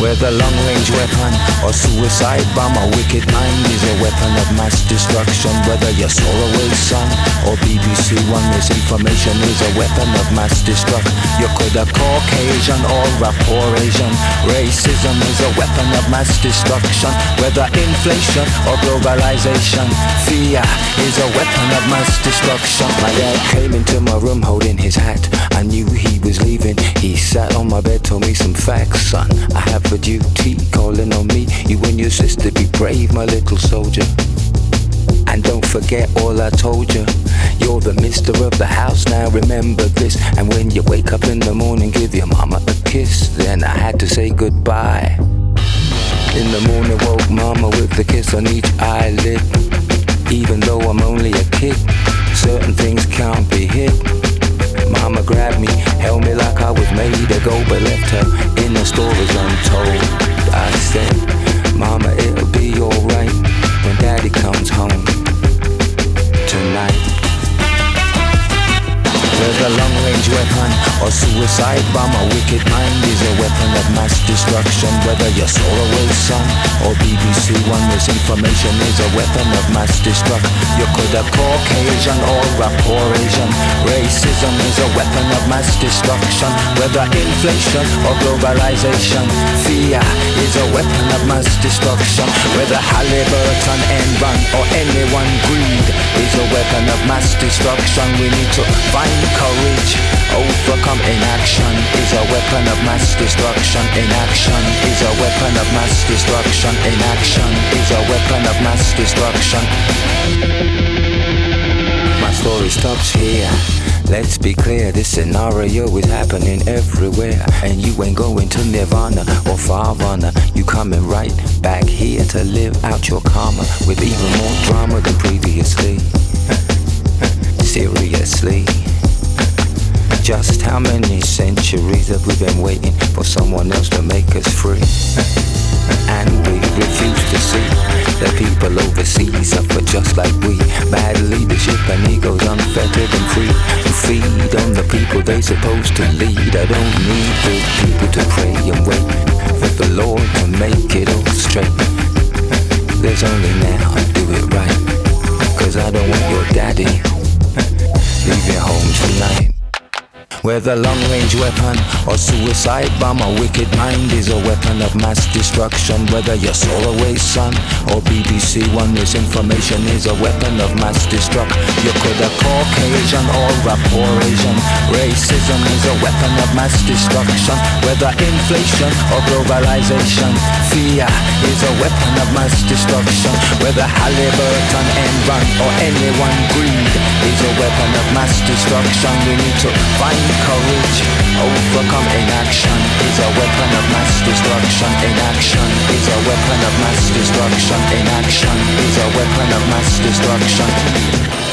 Whether long-range weapon or suicide bomb, a wicked mind is a weapon of mass destruction. Whether your Solarway son or BBC One, misinformation is a weapon of mass destruction. You could have Caucasian or rapport Asian. Racism is a weapon of mass destruction. Whether inflation or globalization, fear is a weapon of mass destruction. My dad came into my room holding his hat. I knew he was leaving. He sat on my bed, told me some facts, son. I have a duty calling on me, you and your sister. Be brave, my little soldier, and don't forget all I told you. You're the mister of the house, now remember this. And when you wake up in the morning, give your mama a kiss. Then I had to say goodbye. In the morning, woke mama with a kiss on each eyelid. Even though I'm only a kid, certain things can't be hid. Mama grabbed me, held me like I was made to go, but left her in the stories untold. I said, Mama, it'll be alright when Daddy comes home tonight. Whether long-range weapon or suicide bomb, a wicked mind is a weapon of mass destruction. Whether your Solarway son or BBC One, misinformation is a weapon of mass destruction. You could have Caucasian or rapport Asian. Racism is a weapon of mass destruction. Whether inflation or globalization, fear is a weapon of mass destruction. Whether Halliburton, Enron or anyone, greed is a weapon of mass destruction. We need to find courage, overcome inaction is a weapon of mass destruction. Inaction is a weapon of mass destruction. Inaction is a weapon of mass destruction. My story stops here. Let's be clear, this scenario is happening everywhere. And you ain't going to Nirvana or Farvana. You coming right back here to live out your karma with even more drama than previously. Seriously, just how many centuries have we been waiting for someone else to make us free? And we refuse to see that people overseas suffer just like we. Bad leadership and egos unfettered and free to feed on the people they supposed to lead. I don't need good people to pray and wait for the Lord to make it all straight. There's only now, do it right, 'cause I don't want your daddy leaving home tonight. Whether long-range weapon or suicide bomb, a wicked mind is a weapon of mass destruction. Whether your Solarway son or BBC One, misinformation is a weapon of mass destruction. You could have Caucasian or rapport Asian. Racism is a weapon of mass destruction. Whether inflation or globalization, fear is a weapon of mass destruction. Whether Halliburton, Enron or anyone, greed is a weapon of mass destruction. We need to find courage, overcome inaction is a weapon of mass destruction. Inaction is a weapon of mass destruction. Inaction is a weapon of mass destruction.